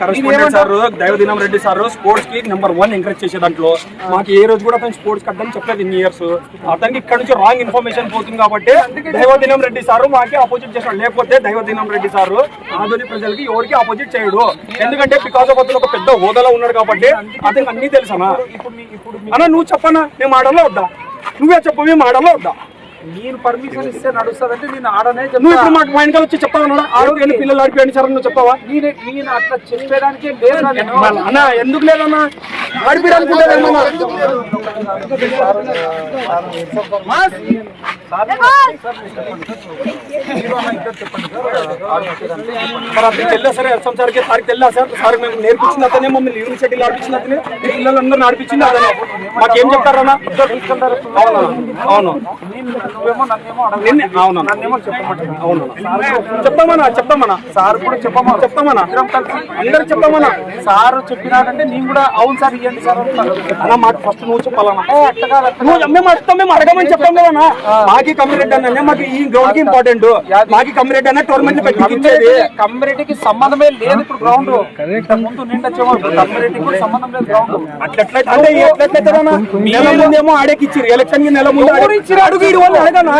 Correspondent sir దైవదినం Reddy sir sports కి number 1 encourage చేసే దాంట్లో మాకు ఏ రోజు కూడా అతను స్పోర్ట్స్ కట్టని చెప్పలేదు ఇన్ని ఇయర్స్. అతనికి ఇక్కడ నుంచి రాంగ్ ఇన్ఫర్మేషన్ పోతుంది కాబట్టి దైవదినం రెడ్డి సార్ మాకే ఆపోజిట్ చేశాడు. లేకపోతే దైవదినం రెడ్డి సార్ ఆధునిక ప్రజలకి ఎవరికి ఆపోజిట్ చేయడు. ఎందుకంటే బికాస్ ఆఫ్ అతను ఒక పెద్ద హోదాలో ఉన్నాడు కాబట్టి అతనికి అన్ని తెలుసనా. అన్న నువ్వు చెప్పనా మేము ఆడలో వద్దా, నువ్వే చెప్పు మేము ఆడలో వద్దా. నేను పర్మిషన్ ఇస్తే నడుస్తుందంటే నేను ఆడనే. నువ్వు ఇప్పుడు మాకు మా ఇంట్లో వచ్చి చెప్తావా ఆరోగ్యాన్ని పిల్లలు ఆడిపోయాడు సార్ నువ్వు చెప్పావా? నేను అట్లా చెప్పేదానికి లేదు అన్న. ఎందుకు లేదన్నా ఆడిపోయాడు సరే అర్థం సార్కి సార్కి వెళ్ళా సార్. సార్ మేము నేర్పించిన అతనే మమ్మల్ని యూనివర్సిటీలో ఆడిపించిన అతనే పిల్లలందరూ ఆడిపించింది అతనే. మాకేం చెప్తారన్నా? అవునా? అవును చెప్తామన్నా చెప్తామన్నా సార్ కూడా చెప్తామన్నా అందరు చెప్తామన్నా. సార్ చెప్పినాడంటే నేను కూడా అవును సార్ ఇవ్వండి సార్ అన్న. మాకు ఫస్ట్ నువ్వు చెప్పాలన్నా. మేము అడగమని చెప్తాం కదన్నా. మాకి కమ్యూనిటీ అన్న మాకు ఈ గ్రౌండ్ కి ఇంపార్టెంట్. మాకి కమ్యూనిటీ అన్న టోర్నమెంట్ పెట్టించేది. కమ్యూనిటీకి సంబంధమే లేదు ఇప్పుడు గ్రౌండ్. ముందు నిండా కమ్యూనిటీకి కూడా సంబంధం లేదు గ్రౌండ్. అట్లట్లయితే అంటే ఎట్లయితేనా నెల ముందేమో ఆడేకి ఇచ్చారు. ఎలక్షన్ కి నెల ముందు అడుగు ఇడు వాళ్ళు అడగనా.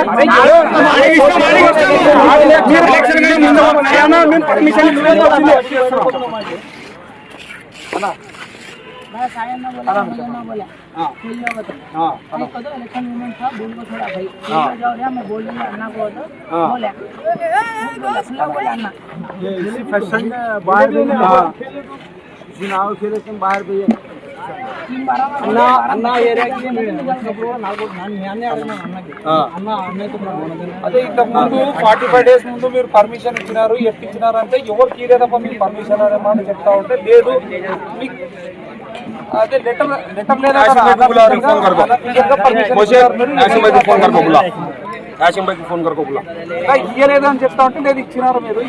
बाहर అదే ఇంతకు ముందు 45 days ముందు మీరు పర్మిషన్ ఇచ్చినారు, ఎట్టిచ్చినారు అంటే ఎవరు తీరేదప్ప మీకు పర్మిషన్ అనే మాట చెప్తా ఉంటే లేదు. అదే లెటర్ లేదా ఫోన్ కరుకోబులా ఇయ్యలేదు అని చెప్తా ఉంటే లేదు ఇచ్చినారు మీరు.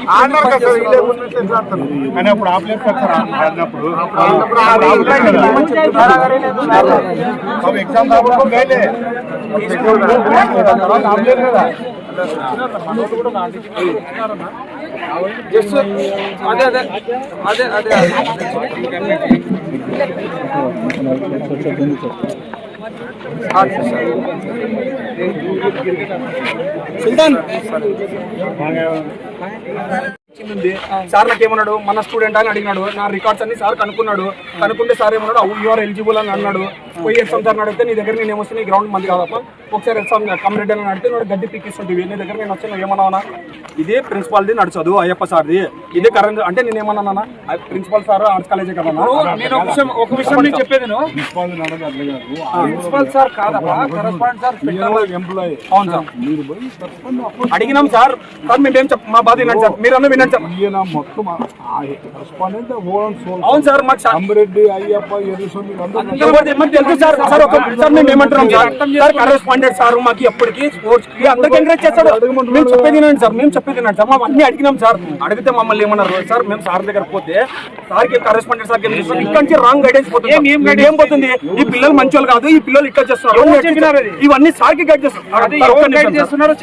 అదే అదే అదే అదే సుల్తాన్ సార్ నాకేమన్నాడు, మన స్టూడెంట్ అని అడిగినాడు. నా రికార్డ్స్ అన్ని సార్ కనుక్కున్నాడు. కనుక్కుంటే సార్ ఏమన్నాడు, యూఆర్ ఎలిజిబుల్ అని అన్నాడు. పోయి ఎగ్జామ్ సార్ అడిగితే నీ దగ్గర నేను ఏమొస్తే నీ గ్రౌండ్ మంది కాదప్ప, ఒకసారి ఎగ్జామ్ కమ్యూనిటీ అని అడిగితే నువ్వు గడ్డి పిక్కిస్తుంటివి, నీ దగ్గర నేను వచ్చాను ఏమన్నా. ఇదే ప్రిన్సిపాల్ది నడుచదు అయ్యప్ప సార్ది. ఇదే కరెంట్ అంటే నేను ఏమన్నా ప్రిన్సిపల్ సార్ ఆర్ట్స్ కాలేజే కదా. నేను ఒక విషయం నేను చెప్పేది ప్రిన్సిపల్ సార్ కాదమ్మా, కరెస్పాండెంట్ సార్ ఎంప్లాయీ. అవును సార్ అడిగినాం సార్. సార్ మేమేం మా బాధ వినండి సార్, మీరు అన్న వినండి సార్. అవును సార్ మాకు అమ్మిరెడ్డి అయ్యప్ప తెలుసు సార్. సార్ సార్ మేము ఏమంటున్నాం సార్, కరెస్పాండెంట్ సార్ మాకు ఎప్పటికీ స్పోర్ట్స్ కి అందరికి ఎంకరేజ్ చేస్తాడు. మేము చెప్పేది వినండి సార్, మేము చెప్పేది వినండి సార్. మేము అన్ని అడిగినాం సార్. అడిగితే మమ్మల్ని ఏమన్నారు సార్, మేము సార్ దగ్గర పోతే సార్కి కరెస్పాండెంట్ సార్కి ఇక్కడ నుంచి రాంగ్ గైడెన్స్ పోతుంది. ఏం పోతుంది, ఈ పిల్లలు మంచి వాళ్ళు కాదు, ఈ పిల్లలు ఇక్కడ చేస్తున్నారు ఇవన్నీ సార్కి గైడ్ చేస్తున్నారు.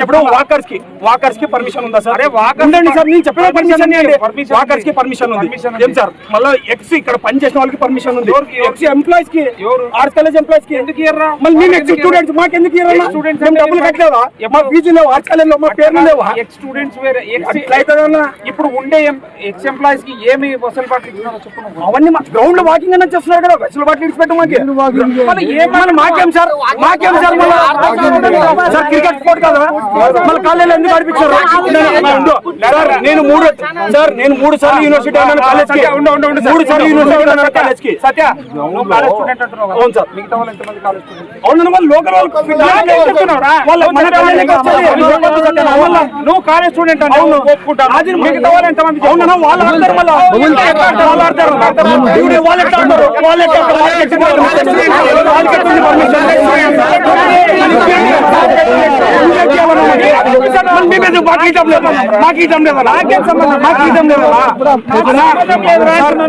ఇప్పుడు వాకర్స్ కి పర్మిషన్ ఉందా సార్? ఉండండి సార్, నేను చెప్పిన పర్మిషన్ వాకర్స్ కి పర్మిషన్ ఉంది. ఏం సార్ మళ్ళీ ఎక్స్ ఇక్కడ పని చేసిన వాళ్ళకి పర్మిషన్ ఉంది. ఎక్స్ ఎంప్లాయీస్ కి, ఆర్ట్స్ కాలేజ్ ఎంప్లాయీస్ కి ఎందుకు ఇయ్యరా? మళ్ళీ మేము ఎక్స్ స్టూడెంట్స్ మాకు ఎందుకు ఇయ్యరా? స్టూడెంట్స్ డబ్బులు కట్టలేదా? మా ఫీజు లేవు, ఆర్ట్స్ కాలేజ్ లో మా పేర్లు లేవా? ఎక్స్ స్టూడెంట్స్ వేరే ఇప్పుడు ఉండే ఎక్స్ ఎంప్లాయీస్ కి ఏమి వెసులుబాటు ఇచ్చినారో చెప్పు. అవన్నీ గ్రౌండ్ లో వాకింగ్ అన్న చేస్తున్నారు కదా, వెసులుబాటు ఇచ్చిపెట్టు మాకేం సార్. మాకేం సార్ సార్ క్రికెట్ స్పోర్ట్ కదా, మళ్ళీ కాలేజీలో ఎందుకు ఆడిపించారు? నేను 3 సార్లు యూనివర్సిటీ అన్నాను కాలేజ్ కి. 3 సార్లు యూనివర్సిటీ అన్నాను కాలేజ్ కి. సత్య కాలేజ్ స్టూడెంట్ అంటున్నావు. అవును సార్. మిగతా వాళ్ళు ఎంతమంది కాలేజ్ స్టూడెంట్? అవును వాళ్ళు లోకల్ వాళ్ళు నువ్వు కాలేజ్ స్టూడెంట్ అంటే ఒప్పుకుంటాను. మిగతా వాళ్ళు ఎంతమంది? అవునా వాళ్ళు ఆడతారు, మళ్ళీ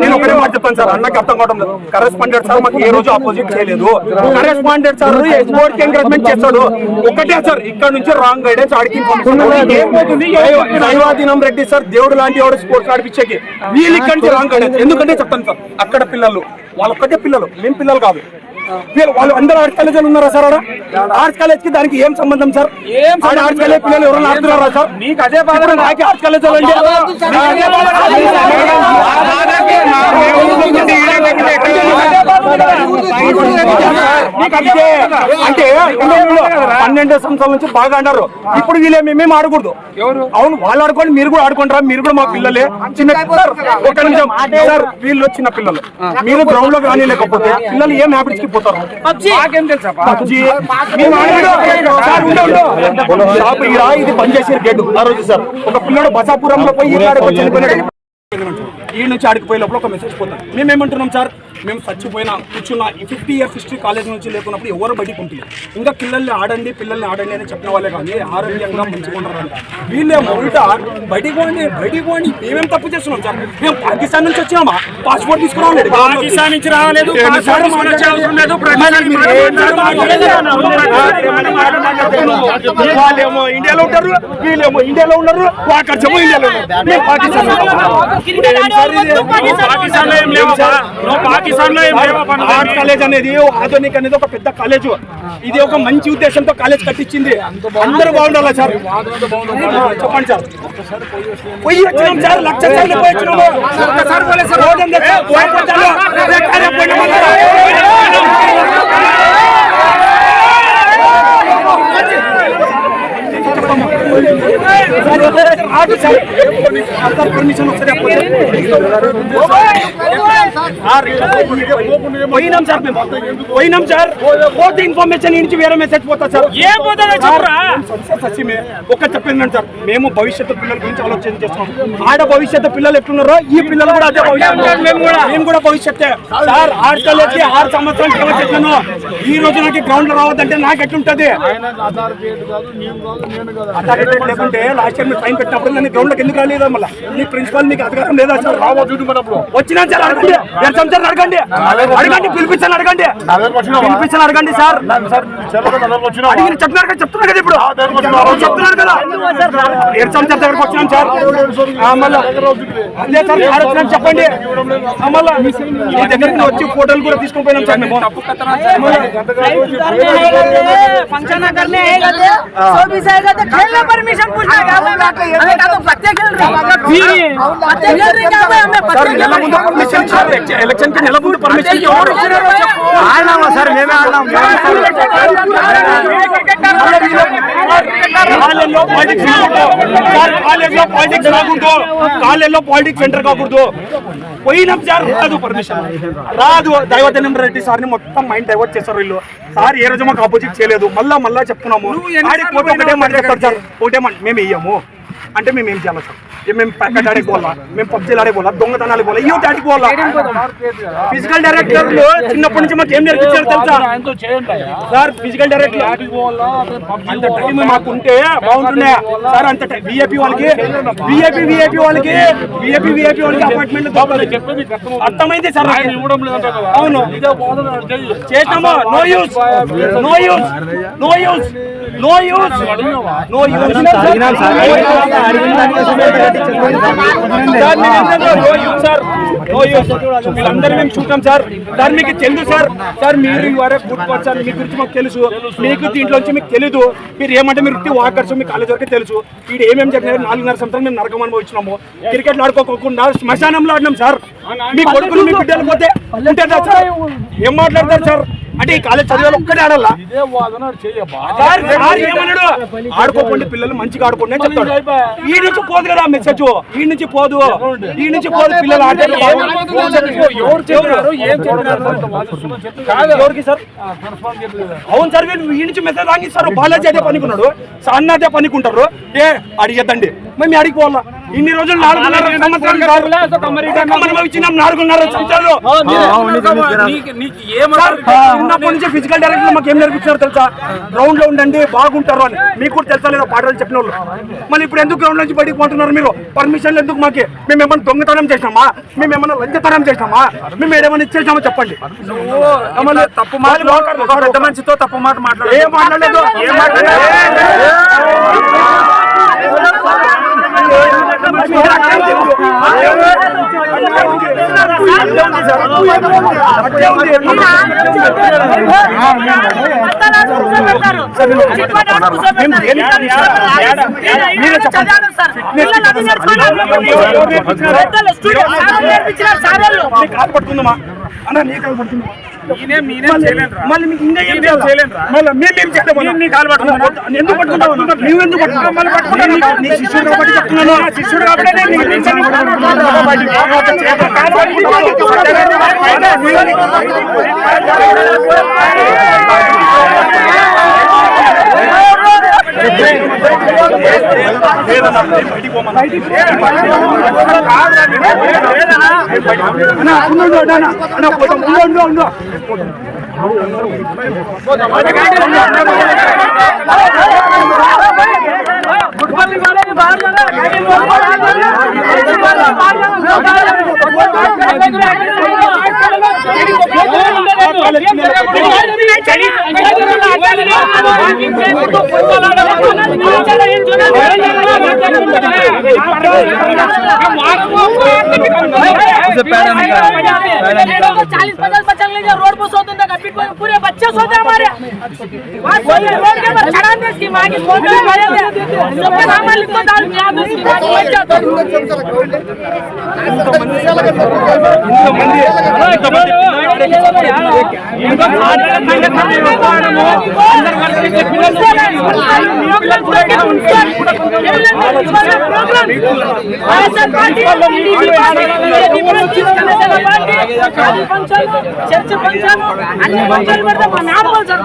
నేను ఒకటే మాట చెప్తాను సార్, అన్నకి అర్థం కావడం లేదు. కరెస్పాండెంట్ సార్ మాకు ఏ రోజు ఆపోజిట్ చేయలేదు. కరెస్పాండెంట్ సార్ స్పోర్ట్స్ ఎంకరేజ్మెంట్ చేస్తాడు. ఒకటే సార్ ఇక్కడ నుంచి రాంగ్ గైడెన్స్ ఆడికి దైవాధీనం రెడ్డి సార్ దేవుడు లాంటి ఎవరు స్పోర్ట్స్ ఆడిపించేకి వీళ్ళు ఇక్కడ నుంచి రాంగ్ గైడెన్స్. ఎందుకంటే చెప్తాను సార్, అక్కడ పిల్లలు వాళ్ళొక్కటే పిల్లలు, మేము పిల్లలు కాదు. వాళ్ళు అందరూ ఆర్ట్స్ కాలేజ్ ఉన్నారా సార్? ఆర్ట్స్ కాలేజ్ కి దానికి ఏం సంబంధం సార్? ఆర్ట్స్ కాలేజ్ పిల్లలు ఎవరైనా ఆడుతున్నారా సార్? మీకు అదే బాధ. నాకే ఆర్ట్స్ కాలేజ్ అంటే 12 సంవత్సరాల నుంచి బాగా అన్నారు. ఇప్పుడు వీళ్ళే మేమేం ఆడకూడదు. అవును, వాళ్ళు ఆడుకోండి, మీరు కూడా ఆడుకుంటారా? మీరు కూడా మా పిల్లలే. చిన్న సార్ ఒక నిమిషం సార్, వీళ్ళు చిన్న పిల్లలు, మీరు గ్రౌండ్ లో కానీ లేకపోతే పిల్లలు ఏం హ్యాబిట్స్ కి పోతారు? పబ్జీ ఇది పనిచేసే గేట్ ఆ రోజు సార్ ఒక పిల్లడు బసాపురంలో పోయి ఈ నుంచి ఆడికిపోయే లోపల ఒక మెసేజ్ పోతాం. మేమేమంటున్నాం సార్, మేము చచ్చిపోయినా కూర్చున్న ఈ 50 years హిస్టరీ కాలేజ్ నుంచి లేకున్నప్పుడు ఎవరు బయటికి ఉంటుంది. ఇంకా పిల్లల్ని ఆడండి అని చెప్పిన వాళ్ళే కానీ ఆరోగ్యంగా మంచిగా ఉంటారు. వీళ్ళేమో ఉల్టా బయటికి పోండి మేమేం తప్పు చేస్తున్నాం సార్? మేము పాకిస్తాన్ నుంచి వచ్చినామా? పాస్పోర్ట్ తీసుకురావాలి, పాకిస్తాన్ నుంచి రాలేదు. వాళ్ళేమో ఇండియాలో ఉంటారు, వీళ్ళేమో ఇండియాలో ఉన్నారు, వాకర్సేమో ఇండియాలో ఉన్నారు. మేము పాకిస్తాన్ ఆర్ట్ కాలేజ్ అనేది ఆధునిక అనేది ఒక పెద్ద కాలేజ్. ఇది ఒక మంచి ఉద్దేశంతో కాలేజ్ కట్టించింది. అందరూ బాగుండాలా సార్? చెప్పండి సార్. పోయి వచ్చినాం సార్, లక్ష సార్లు పోయి వచ్చినాము. ఒక్కసారి పోలేదు సార్. పర్మిషన్ పోయినాం సార్, మేము పోయినాం సార్. పోతే ఇన్ఫర్మేషన్ నుంచి వేరే మెసేజ్ పోతా సార్. ఏం పోతుందో చెప్పరా? ఒక్క చెప్పిందండి సార్, మేము భవిష్యత్తు పిల్లల గురించి ఆలోచన చేస్తున్నాం. ఆడ భవిష్యత్తు పిల్లలు ఎట్లున్నారో ఈ పిల్లలు కూడా అదే భవిష్యత్తు. మేము కూడా భవిష్యత్తే సార్. 6 సంవత్సరాలు చెప్పాను. ఈ రోజు నాకు గ్రౌండ్ లో రావద్దంటే నాకు ఎట్లుంటది? లేకుంటే లాస్ట్ ఇయర్ మీరు ఫైన్ పెట్టినప్పుడు నేను గ్రౌండ్ లోకి ఎందుకు రాలేదా? మళ్ళీ మీ ప్రిన్సిపల్ మీకు అధికారం లేదా సార్? వచ్చినా సార్ అడగండి, పిలిపించాలి అడగండి సార్. అడిగి చెప్తున్నారు కదా, ఇప్పుడు చెప్తున్నారు కదా. ఎర్సంచర్ దగ్గరకు వచ్చినాం సార్. మళ్ళీ అదే సార్ వచ్చినాం చెప్పండి. మళ్ళీ మీ దగ్గరికి వచ్చి ఫోటోలు కూడా తీసుకొని పోయినాం సార్. మేము फंक्शन करने परमिशन ఎలక్షన్ కి నెల ముందు పర్మిషన్ సార్. మేమే ఆడినాం. కాలేజ్లో పాలిటిక్స్ సెంటర్ కాకూడదు. పోయినాం సార్, రాదు పర్మిషన్, రాదు. దైవాధీనం రెడ్డి సార్ని మొత్తం మైండ్ డైవర్ట్ చేస్తారు వీళ్ళు. సార్ ఏ రోజు మాకు ఆపోజిట్ చేయలేదు. మళ్ళా చెప్తున్నాము. ఒకటే మాట చెప్తారు సార్, ఒకటే మాట మేము ఇయ్యము అంటే మేము ఏం చేయాలి సార్? మేము ప్యాకెట్ ఆడికి పోవాలా, మేము పబ్జీలు ఆడికి పోవాలా, దొంగతనాలు పోవాలా, ఈ ఆడికి పోవాలా? ఫిజికల్ డైరెక్టర్లు చిన్నప్పటి నుంచి మాకు ఏం నేర్పించారు తెలుసా సార్? ఫిజికల్ డైరెక్టర్ అంత టైం మాకు ఉంటే బాగుంటుండే సార్. అంత విఐపి వాళ్ళకి అపార్ట్మెంట్ అర్థమైంది సార్. అవును చేస్తామా? వీళ్ళందరూ మేము చూస్తాం సార్. సార్ మీకు తెలుసు సార్ మీరు గుడ్ పర్సన్, మీ గురించి మాకు తెలుసు. మీకు దీంట్లోంచి మీకు తెలీదు. మీరు ఏమంటే మీరు వాకర్స్, మీ కాలేజ్ వరకు తెలుసు. వీడు ఏమేమి చెప్పినారు? 4.5 సంవత్సరాలు మేము నరకం అనుభవించినాము. క్రికెట్ ఆడుకోకుండా శ్మశానంలో ఆడినాం సార్. మీ కొడుకులు మీ బిడ్డలు పోతే ఏం మాట్లాడతారు సార్? అంటే ఈ కాలేజ్ చదివాలి ఒక్కడే ఆడాలా? ఆడుకోకుండా పిల్లలు మంచిగా ఆడుకోండి అని చెప్తాడు. ఈ నుంచి పోదు కదా మెసేజ్, ఈ నుంచి పోదు పిల్లలు ఆడతారు. ఎవరికి సార్? అవును సార్, వీళ్ళు ఈ నుంచి మెసేజ్ రాగిస్తారు. బాలాజీ అదే పనికున్నాడు, అన్న అదే పనికుంటారు. అడిగేద్దండి మేము అడిగిపోవాలా? ఇన్ని రోజులు 4.5 సంవత్సరాలు ఇచ్చినాం 4.5 సంవత్సరాలు చిన్నప్పటి నుంచి ఫిజికల్ డైరెక్టర్ మాకు ఏం నేర్పించారు తెలుసా? గ్రౌండ్ లో ఉండండి బాగుంటారు అని. మీకు కూడా తెలుసా లేదా పాటలు చెప్పిన వాళ్ళు? మళ్ళీ ఇప్పుడు ఎందుకు గ్రౌండ్ నుంచి బయటకు పోతున్నారు మీరు? పర్మిషన్లు ఎందుకు మాకు? మేము ఏమన్నా దొంగతనం చేసినామా? మేము ఏమన్నా లంచతనం చేసినామా? మేము ఏమైనా ఇచ్చేసామా చెప్పండి. తప్పు మాటలు పెద్ద మనిషితో తప్పు మాట మాట్లాడు. ఏం మాట్లాడలేదు, ఏం మాట్లాడలేదు. కాల్పడుతుందమ్మా అన్న, నీ కాల్పడుతుందా? మళ్ళీ మీకు ఇంకా ఏం చేయలేను. మళ్ళీ మేమేం చేయలేము. ఎందుకు పట్టుకుంటావు? నువ్వు ఎందుకు పట్టుకుంటావు? మళ్ళీ పట్టుకుంటావు. నీ శిష్యుడు కాబట్టి చెప్తున్నాను. శిష్యుడు కాబట్టి रोड पर सोते पूरे बच्चे सोते हमारे रोड के ऊपर चढ़ा दे इसकी माँ की फोटो सबके नाम लिखो डाल చర్చ పంచాలు అన్ని పంచాలు పెడితే మా నార్మల్ సార్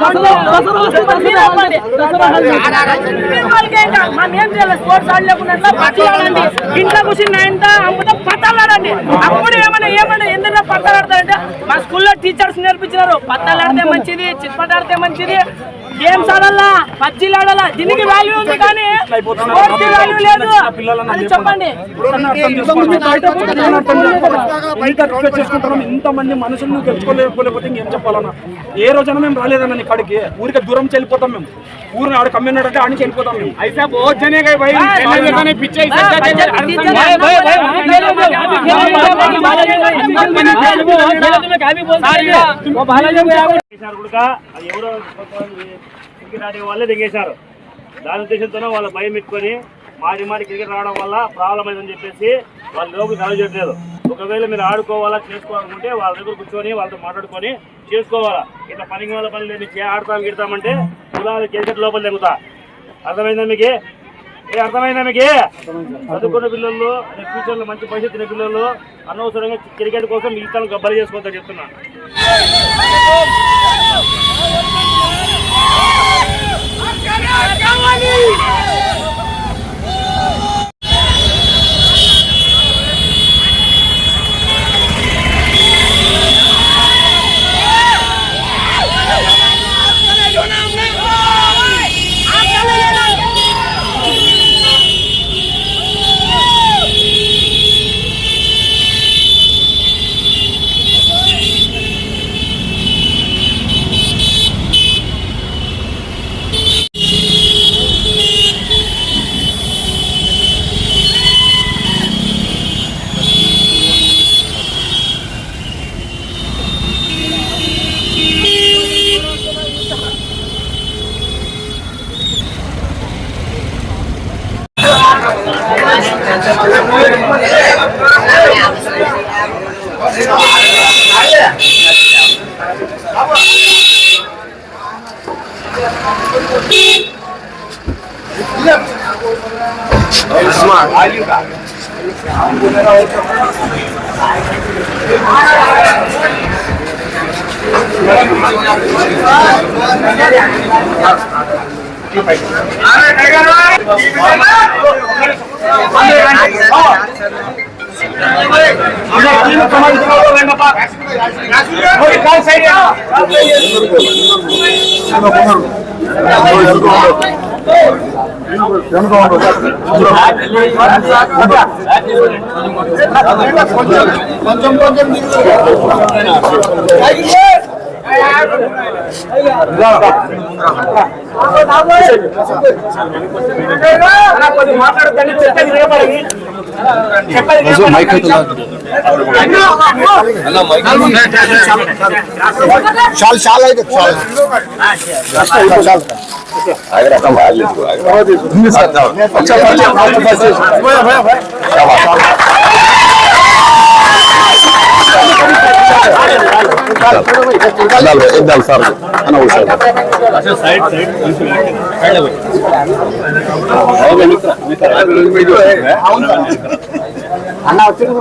మనం ఏం చేయాలి? స్పోర్ట్స్ ఆడలేకుండా పచ్చలు ఆడండి. ఇంట్లో కూర్చుని ఎంత అమ్ముతా పత్తాలు ఆడండి. అప్పుడు ఏమైనా ఎందుకంటే పత్తాలు ఆడతారంటే మా స్కూల్లో టీచర్స్ నేర్పించినారు. పత్తాలు ఆడితే మంచిది, చిట్పట్ ఆడితే మంచిది, గేమ్స్ ఆడాలా, పబ్జీలు ఆడాలా. దీనికి వాల్యూ ఉంది కానీ స్పోర్ట్స్ వాల్యూ లేదు అని చెప్పండి. ఇంతమంది మనుషులను గెలుచుకోలేకపోతే ఇంకేం చెప్పాలన్నా? ఏ రోజైనా మేము రాలేదన్నా నీ కాడికి. ఊరికి దూరం చెల్లిపోతాం మేము. ఊరిని ఆడ కమ్మినాడంటే ఆడికి వెళ్ళిపోతాం మేము. అయితే క్రికెట్ వాళ్ళే దిగేశారు. దాని ఉద్దేశంతోనే వాళ్ళ భయం పెట్టుకొని మారి క్రికెట్ రావడం వల్ల ప్రాబ్లం అయిందని చెప్పేసి వాళ్ళ లోపు సాల్వ్ చేయట్లేదు. ఒకవేళ మీరు ఆడుకోవాలా చేసుకోవాలనుకుంటే వాళ్ళ దగ్గర కూర్చొని వాళ్ళతో మాట్లాడుకొని చేసుకోవాలా. ఇట్లా పనికి వాళ్ళ పని లేదు గిడతామంటే కులాలు క్రికెట్ లోపల దిగుతా. అర్థమైందా మీకు? అర్థమైందా మీకు? చదువుకున్న పిల్లలు, ఫ్యూచర్లో మంచి భవిష్యత్తు ఉన్న పిల్లలు అనవసరంగా క్రికెట్ కోసం ఈ తను గబ్బలు చేసుకోవద్దని చెప్తున్నా. మాట్లాడద్దని చెప్పేది చాలా అయితే సార్ అన్న వచ్చింది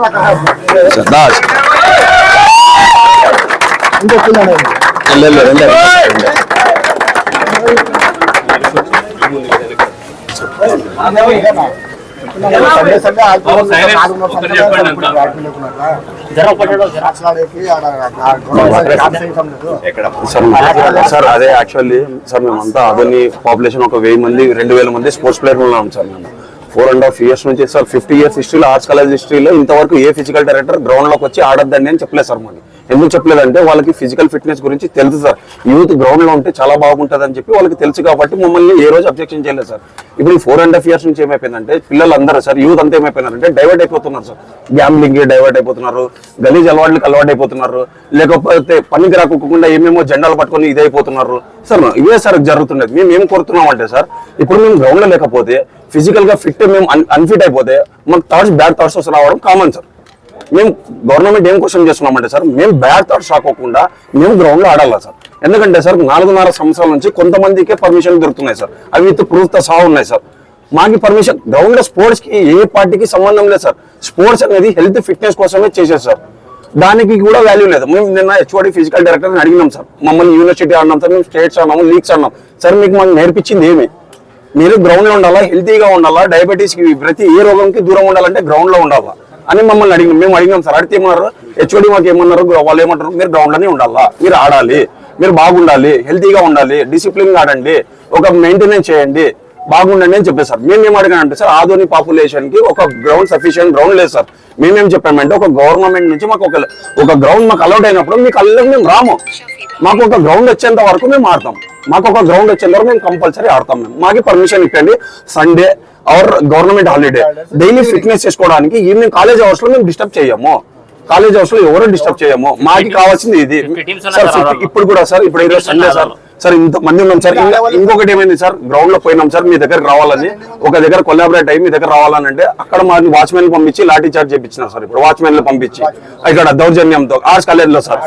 సార్ అదే యాక్చువల్లీ సార్ మేమంతా అదని పాపులేషన్ ఒక 1000 మంది 2000 మంది స్పోర్ట్స్ ప్లేయర్ ఉన్నాం సార్ మేము 4.5 years నుంచి సార్ 50 years హిస్టరీలో ఆర్ట్స్ కాలేజ్ హిస్టరీలో ఇంతవరకు ఏ ఫిజికల్ డైరెక్టర్ గ్రౌండ్ లోకి వచ్చి ఆడొద్దండి అని చెప్పలేదు సార్ మాకు. ఎందుకు చెప్పలేదంటే వాళ్ళకి ఫిజికల్ ఫిట్నెస్ గురించి తెలుసు సార్. యూత్ గ్రౌండ్ లో ఉంటే చాలా బాగుంటుంది అని చెప్పి వాళ్ళకి తెలుసు కాబట్టి మమ్మల్ని ఏ రోజు అబ్జెక్షన్ చేయలేదు సార్. ఇప్పుడు 4.5 years నుంచి ఏమైపోయిందంటే పిల్లలందరూ సార్ యూత్ అంతా ఏమైపోయినారంటే డైవర్ట్ అయిపోతున్నారు సార్. గ్యాంబ్లింగ్ డైవర్ట్ అయిపోతున్నారు, గలీజ్ అలవాట్లకి అలవాటు అయిపోతున్నారు, లేకపోతే పనికి రాకుండా ఏమేమో జెండాలు పట్టుకొని ఇదే అయిపోతున్నారు సార్. ఇవే సార్ జరుగుతున్నది. మేము ఏం కోరుతున్నాం అంటే సార్ ఇప్పుడు మేము గ్రౌండ్ లో లేకపోతే ఫిజికల్ గా ఫిట్ మేము అన్ఫిట్ అయిపోతే మాకు థాట్స్ బ్యాడ్ థాట్స్ రావడం కామన్ సార్. మేము గవర్నమెంట్ ఏం క్వశ్చన్ చేస్తున్నామంటే సార్ మేము బ్యాడ్ థాట్స్ రాకోకుండా మేము గ్రౌండ్ లో ఆడాలా సార్. ఎందుకంటే సార్ 4.5 సంవత్సరాల నుంచి కొంతమందికే పర్మిషన్ దొరుకుతున్నాయి సార్. అవి విత్ ప్రూఫ్ తో సహా ఉన్నాయి సార్. మాకి పర్మిషన్ గ్రౌండ్ లో స్పోర్ట్స్ కి ఏ పార్టీకి సంబంధం లేదు సార్. స్పోర్ట్స్ అనేది హెల్త్ ఫిట్నెస్ కోసమే చేసేది సార్. దానికి కూడా వాల్యూ లేదు. మేము నిన్న హెచ్ఓడి ఫిజికల్ డైరెక్టర్ అడిగినాం సార్. మమ్మల్ని యూనివర్సిటీ ఆడినాం సార్, మేము స్టేట్స్ ఆడినాము, లీగ్స్ ఆడినాం సార్. మీకు మాకు నేర్పించింది ఏమి? మీరు గ్రౌండ్ లో ఉండాలా, హెల్తీగా ఉండాలా, డయాబెటీస్ కి ప్రతి ఏ రోగంకి దూరం ఉండాలంటే గ్రౌండ్ లో ఉండాలా అని మమ్మల్ని అడిగినాం. మేము అడిగినాం సార్. అడిగితే ఏమన్నారు హెచ్ఓడి మాకు ఏమన్నారు, వాళ్ళు ఏమంటారు మీరు గ్రౌండ్ లోనే ఉండాలా, మీరు ఆడాలి, మీరు బాగుండాలి, హెల్తీగా ఉండాలి, డిసిప్లిన్ ఆడండి, ఒక మెయింటెనెన్స్ చేయండి, బాగుండండి అని చెప్పారు సార్. మేమేం అడిగానంటే సార్ ఆధునిక పాపులేషన్ కి ఒక గ్రౌండ్ సఫిషియెంట్ గ్రౌండ్ లేదు సార్. మేమేం చెప్పామంటే ఒక గవర్నమెంట్ నుంచి మాకు ఒక గ్రౌండ్ మాకు అలౌట్ అయినప్పుడు మీకు అల్లకి మేము రాము. మాకు ఒక గ్రౌండ్ వచ్చేంత వరకు మేము ఆడతాం. మాకు ఒక గ్రౌండ్ వచ్చేంత వరకు మేము కంపల్సరీ ఆడతాం. మేము మాకు పర్మిషన్ ఇవ్వండి. Sunday or government holiday daily fitness చేసుకోవడానికి ఈవినింగ్ కాలేజ్ అవర్స్ లో మేము డిస్టర్బ్ చేయము. కాలేజ్ హౌస్ లో ఎవరు డిస్టర్బ్ చేయము. మాకి కావాల్సింది ఇది సార్. ఇప్పుడు కూడా సార్ ఇప్పుడు ఈరోజు సండే సార్ సార్ ఇంత మంది ఉన్నాం సార్. ఇంకొకటి ఏమైంది సార్ గ్రౌండ్ లో పోయినాం సార్ మీ దగ్గరకు రావాలని, ఒక దగ్గర కొలాబరేట్ అయ్యి మీ దగ్గర రావాలని అంటే అక్కడ మాకు వాచ్మెన్ పంపించి లాఠీ చార్జ్ చేయించినారు సార్. ఇప్పుడు వాచ్మెన్ పంపించి ఇక్కడ దౌర్జన్యంతో ఆర్ట్స్ కాలేజ్ లో సార్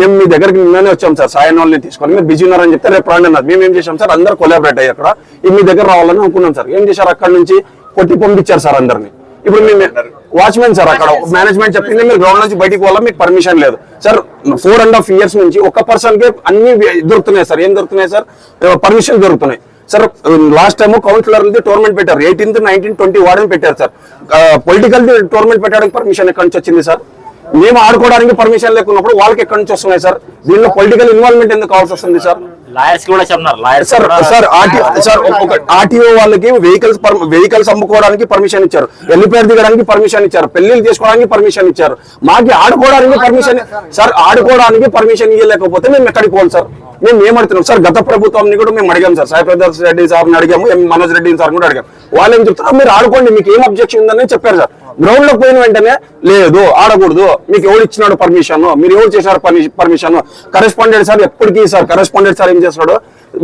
మేము మీ దగ్గరికి నిన్ననే వచ్చాం సార్. సాయన్ వాళ్ళని తీసుకొని మీరు బిజీ ఉన్నారని చెప్తే రేపు రాండి అన్నారు. మేము ఏం చేసాం సార్ అందరు కొలాబరేట్ అయ్యి అక్కడ మీ దగ్గర రావాలని అనుకున్నాం సార్. ఏం చేశారు అక్కడ నుంచి కొట్టి పంపించారు సార్ అందరినీ. ఇప్పుడు మేము వాచ్మెన్ సార్ అక్కడ మేనేజ్మెంట్ చెప్పింది మీరు గ్రౌండ్ నుంచి బయటికి పోవాలా, మీకు పర్మిషన్ లేదు సార్. 4.5 years నుంచి ఒక్క పర్సన్ కి అన్ని దొరుకుతున్నాయి సార్. ఏం దొరుకుతున్నాయి సార్? పర్మిషన్ దొరుకుతున్నాయి sir. Last time councillor tournament పెట్టారు 18th, 19th, 20 వార్డెన్ పెట్టారు సార్. పొలిటికల్ టోర్నమెంట్ పెట్టడానికి పర్మిషన్ ఎక్కడి నుంచి వచ్చింది సార్? మేము ఆడుకోవడానికి పర్మిషన్ లేకున్నప్పుడు వాళ్ళకి ఎక్కడి నుంచి వస్తున్నాయి సార్? దీనిలో పొలిటికల్ ఇన్వాల్వ్మెంట్ ఎందుకు కావాల్సి వస్తుంది సార్? ఆర్టీఓ వాళ్ళకి వెహికల్స్ అమ్ముకోవడానికి పర్మిషన్ ఇచ్చారు, ఎల్లిపేరు దిగడానికి పర్మిషన్ ఇచ్చారు, పెళ్లిళ్ళు చేసుకోవడానికి పర్మిషన్ ఇచ్చారు. మాకి ఆడుకోవడానికి పర్మిషన్ సార్. ఆడుకోవడానికి పర్మిషన్ ఇవ్వలేకపోతే మేము ఎక్కడికి పోవాలి సార్? మేము ఏమడుతున్నాం సార్? గత ప్రభుత్వాన్ని కూడా మేము అడిగాం సార్. సాయి ప్రదర్శ్ రెడ్డి సార్ని అడిగాము, మనోజ్ రెడ్డి సార్ కూడా అడిగాం. వాళ్ళు ఏం చెప్తారు, మీరు ఆడుకోండి, మీకు ఏం అబ్జెక్షన్ ఉందని చెప్పారు సార్. గ్రౌండ్ లో పోయిన వెంటనే లేదు ఆడకూడదు, మీకు ఎవరు ఇచ్చినాడు పర్మిషన్, మీరు ఎవరు చేశారు పర్మిషన్? కరెస్పాండెంట్ సార్ ఎప్పటికీ సార్ కరెస్పాండెంట్ సార్ ఏం చేస్తాడు,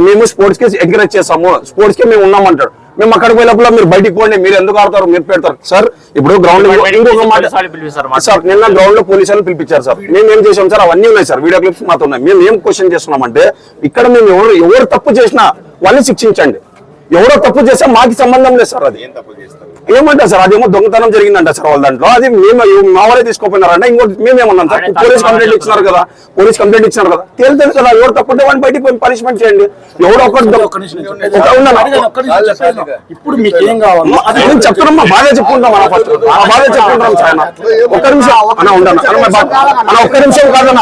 మేము స్పోర్ట్స్ కి ఎంకరేజ్ చేస్తాము, స్పోర్ట్స్ కి మేము ఉన్నామంటాడు. మేము అక్కడికి పోయినప్పుడు మీరు బయటికి పోండి, మీరు ఎందుకు ఆడతారు, మీరు పెడతారు సార్. ఇప్పుడు గ్రౌండ్ ఇంకొక మాట సార్, నిన్న గ్రౌండ్ లో పోలీసులను పిలిపించారు సార్. మేము ఏం చేసాం సార్, అవన్నీ ఉన్నాయి సార్, వీడియో క్లిప్స్ మాతో ఉన్నాయి. మేము ఏం క్వశ్చన్ చేస్తున్నామంటే ఇక్కడ మేము ఎవరు తప్పు చేసినా వాళ్ళని శిక్షించండి. ఎవరో తప్పు చేస్తే మాకు సంబంధం లేదు సార్. అది ఏమంటారు సార్, అదేమో దొంగతనం జరిగిందంట సార్ వాళ్ళ దాంట్లో, అది మేము మా వాళ్ళే తీసుకోపోయినారంట. ఇంకోటి మేమేమన్నాం సార్, పోలీస్ కంప్లైంట్ ఇచ్చినారు కదా, తేలుతుంది కదా, ఎవరు తప్పుంటే వాడిని బయటికి పనిష్మెంట్ చేయండి. ఎవడో ఇప్పుడు మీకు ఏం కావాలి? నేను చెప్తున్నాం, బాగా చెప్పుకుంటాం అన్న, ఫస్ట్ బాగా చెప్పుకుంటాం సార్. ఒక్క నిమిషం అన్న ఉండన్న అన్న, ఒక్క నిమిషం కాదన్న.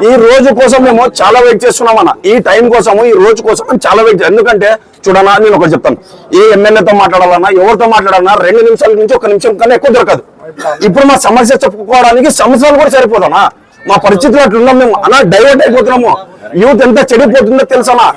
ఈ రోజు కోసం మేము చాలా వెయిట్ చేస్తున్నాం అన్న, ఈ టైం కోసము, ఈ రోజు కోసం మేము చాలా వెయిట్ చేస్తాం. ఎందుకంటే చూడన్నా, నేను ఒకటి చెప్తాను, ఏ ఎమ్మెల్యేతో మాట్లాడాలన్నా, ఎవరితో మాట్లాడాలన్నా 2 నిమిషాల నుంచి 1 నిమిషం కన్నా ఎక్కువ దొరకదు. ఇప్పుడు మా సమస్య చెప్పుకోవడానికి సంవత్సరాలు కూడా సరిపోదన్నా. మా పరిస్థితులు అట్లున్నాం మేము అన్న, డైవర్ట్ అయిపోతున్నాము. యూత్ ఎంత చెడిపోతుందో తెలుసనా,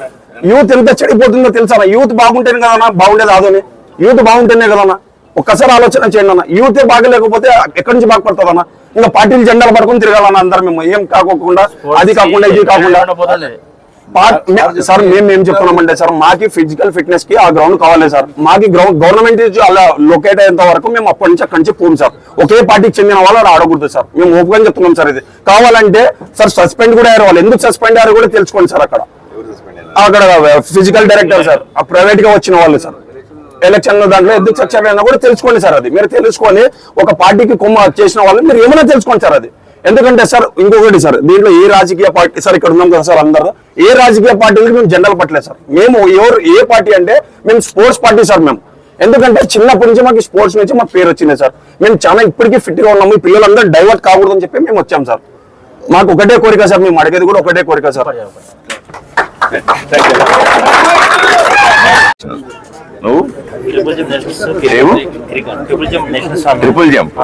యూత్ బాగుంటేనే కదన్నా బాగుండేది. ఆదోని యూత్ బాగుంటేనే కదన్నా. ఒక్కసారి ఆలోచన చేయండి అన్న, యూతే బాగలేకపోతే ఎక్కడి నుంచి బాగుపడుతుందన్నా? ఇంకా పార్టీలు జెండాలు పడుకుని తిరగాలన్నా అందరం మేము, ఏం కాకోకుండా, అది కాకుండా ఇది కాకుండా. సార్ మేము ఏం చెప్తున్నామంటే సార్, మాకి ఫిజికల్ ఫిట్నెస్ కి ఆ గ్రౌండ్ కావాలి సార్. మాకి గవర్నమెంట్ అలా లొకేట్ అయ్యేంత వరకు మేము అప్పటి నుంచి అక్కడి నుంచి పోం సార్. ఒకే పార్టీకి చెందిన వాళ్ళు ఆడకూడదు సార్. మేము ఓపెన్ చెప్తున్నాం సార్. ఇది కావాలంటే సార్ సస్పెండ్ కూడా అయ్యారు వాళ్ళు. ఎందుకు సస్పెండ్ అయ్యారు కూడా తెలుసుకోండి సార్. అక్కడ ఫిజికల్ డైరెక్టర్ సార్, ప్రైవేట్ గా వచ్చిన వాళ్ళు సార్, ఎలక్షన్ దాంట్లో ఎందుకు చర్చ కూడా తెలుసుకోండి సార్. అది మీరు తెలుసుకొని ఒక పార్టీకి కొమ్మ చేసిన వాళ్ళు మీరు ఏమైనా తెలుసుకోండి సార్. అది ఎందుకంటే సార్ ఇంకొకటి సార్, దీంట్లో ఏ రాజకీయ పార్టీ సార్, ఇక్కడ ఉన్నాం కదా సార్ అందరూ, ఏ రాజకీయ పార్టీలకి మేము జెండాలు పట్టలేదు సార్. మేము ఏ పార్టీ అంటే మేము స్పోర్ట్స్ పార్టీ సార్. మేము ఎందుకంటే చిన్నప్పటి నుంచి మాకు స్పోర్ట్స్ నుంచి మాకు పేరు వచ్చింది సార్. మేము చాలా ఇప్పటికీ ఫిట్ గా ఉన్నాము. ఈ పిల్లలందరూ డైవర్ట్ కాకూడదని చెప్పి మేము వచ్చాం సార్. మాకు ఒకటే కోరిక సార్, మేము అడిగేది కూడా ఒకటే కోరిక సార్. నువ్వు ట్రిపుల్ జంప్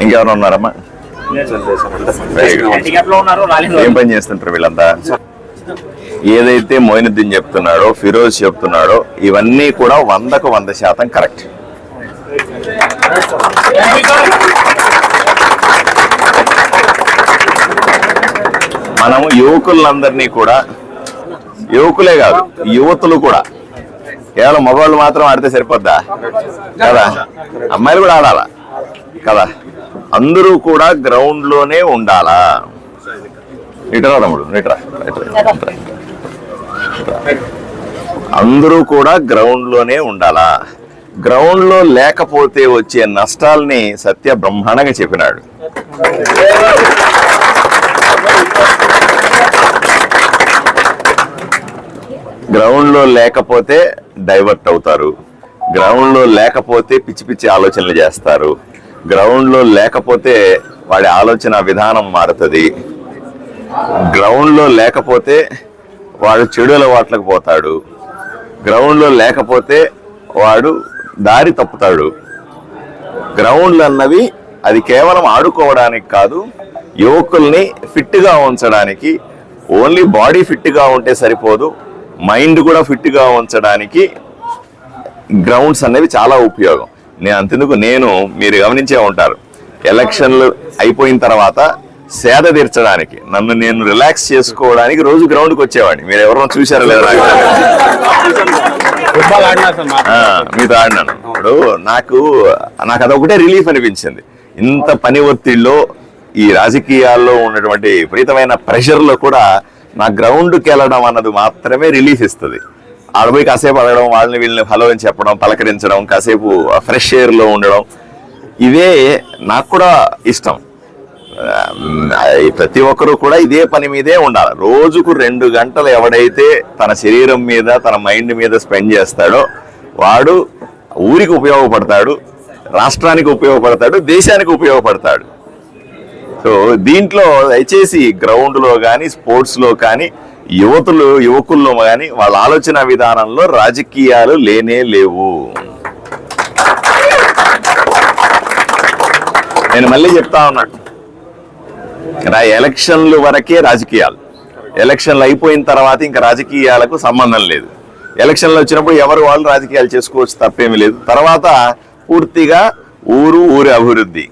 ఇంకెవరు ఉన్నారమ్మా? ఏం పని చేస్తుంటారు వీళ్ళంతా? ఏదైతే మొయినుద్దీన్ చెప్తున్నాడో, ఫిరోజ్ చెప్తున్నాడో, ఇవన్నీ కూడా 100కు 100% కరెక్ట్. మనము యువకులందరినీ కూడా, యువకులే కాదు యువతులు కూడా, కేవలం మగవాళ్ళు మాత్రం ఆడితే సరిపోద్దా కదా, అమ్మాయిలు కూడా ఆడాలా కదా. అందరూ కూడా గ్రౌండ్ లోనే ఉండాలా. ఇటరా తమ్ముడు, ఇటరా. అందరూ కూడా గ్రౌండ్ లోనే ఉండాలా. గ్రౌండ్ లో లేకపోతే వచ్చే నష్టాల్ని సత్య బ్రహ్మాండంగా చెప్పినాడు. గ్రౌండ్ లో లేకపోతే డైవర్ట్ అవుతారు, గ్రౌండ్ లో లేకపోతే పిచ్చి పిచ్చి ఆలోచనలు చేస్తారు, గ్రౌండ్ లో లేకపోతే వాడి ఆలోచన విధానం మారుతుంది, గ్రౌండ్ లో లేకపోతే వాడు చెడు అలవాట్లకు పోతాడు, గ్రౌండ్ లో లేకపోతే వాడు దారి తప్పుతాడు. గ్రౌండ్లు అన్నవి అది కేవలం ఆడుకోవడానికి కాదు, యువకుల్ని ఫిట్ గా ఉంచడానికి. ఓన్లీ బాడీ ఫిట్ గా ఉంటే సరిపోదు, మైండ్ కూడా ఫిట్ గా ఉంచడానికి గ్రౌండ్స్ అనేవి చాలా ఉపయోగం. అంతెందుకు, మీరు గమనించే ఉంటారు, ఎలక్షన్లు అయిపోయిన తర్వాత సేద తీర్చడానికి, నన్ను నేను రిలాక్స్ చేసుకోవడానికి రోజు గ్రౌండ్కి వచ్చేవాడిని. మీరు ఎవరైనా చూసారో లేదా మీతో ఆడినాను. ఇప్పుడు నాకు అదొకటే రిలీఫ్ అనిపించింది. ఇంత పని ఒత్తిడిలో, ఈ రాజకీయాల్లో ఉన్నటువంటి విపరీతమైన ప్రెషర్లో కూడా నా గ్రౌండ్కి వెళ్ళడం అన్నది మాత్రమే రిలీఫ్ ఇస్తుంది. ఆడపోయి కాసేపు అడగడం, వాళ్ళని వీళ్ళని హలో అని చెప్పడం, పలకరించడం, కాసేపు ఫ్రెష్ ఎయిర్లో ఉండడం, ఇవే నాకు కూడా ఇష్టం. ప్రతి ఒక్కరూ కూడా ఇదే పని మీదే ఉండాలి. రోజుకు 2 గంటలు ఎవడైతే తన శరీరం మీద, తన మైండ్ మీద స్పెండ్ చేస్తాడో వాడు ఊరికి ఉపయోగపడతాడు, రాష్ట్రానికి ఉపయోగపడతాడు, దేశానికి ఉపయోగపడతాడు. సో దీంట్లో దయచేసి గ్రౌండ్లో కానీ, స్పోర్ట్స్లో కానీ, యువకుల్లో కానీ వాళ్ళ ఆలోచన విధానంలో రాజకీయాలు లేనే లేవు. నేను మళ్ళీ చెప్తా ఉన్నాను, ఎలక్షన్లు వరకే రాజకీయాలు. ఎలక్షన్లు అయిపోయిన తర్వాత ఇంకా రాజకీయాలకు సంబంధం లేదు. ఎలక్షన్లు వచ్చినప్పుడు ఎవరు వాళ్ళు రాజకీయాలు చేసుకోవచ్చు, తప్పేమీ లేదు. తర్వాత పూర్తిగా ఊరి అభివృద్ధి,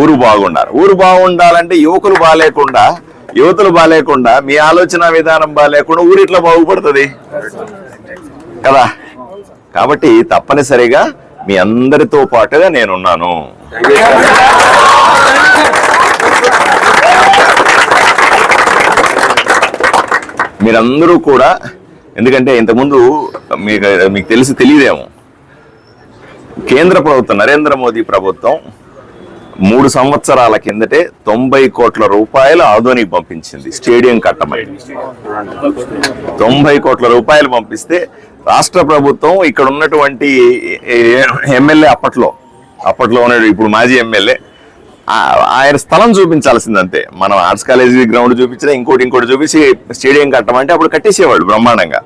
ఊరు బాగుండాలి. ఊరు బాగుండాలంటే యువతులు బాగాలేకుండా, మీ ఆలోచన విధానం బాగాలేకుండా ఊరు ఇట్లా బాగుపడుతుంది కదా. కాబట్టి తప్పనిసరిగా మీ అందరితో పాటుగా నేనున్నాను. మీరందరూ కూడా, ఎందుకంటే ఇంతకుముందు మీకు తెలియదేమో, కేంద్ర ప్రభుత్వం, నరేంద్ర మోదీ ప్రభుత్వం 3 సంవత్సరాల కిందటే 90 కోట్ల రూపాయలు ఆదోనికి పంపించింది స్టేడియం కట్టమని. 90 కోట్ల రూపాయలు పంపిస్తే రాష్ట్ర ప్రభుత్వం ఇక్కడ ఉన్నటువంటి ఎమ్మెల్యే అప్పట్లో ఉన్నాడు, ఇప్పుడు మాజీ ఎమ్మెల్యే, ఆయన స్థలం చూపించాల్సిందంతే. మనం ఆర్ట్స్ కాలేజీ గ్రౌండ్ చూపించినా ఇంకోటి చూపించి స్టేడియం కట్టమంటే అప్పుడు కట్టేసేవాళ్ళు బ్రహ్మాండంగా.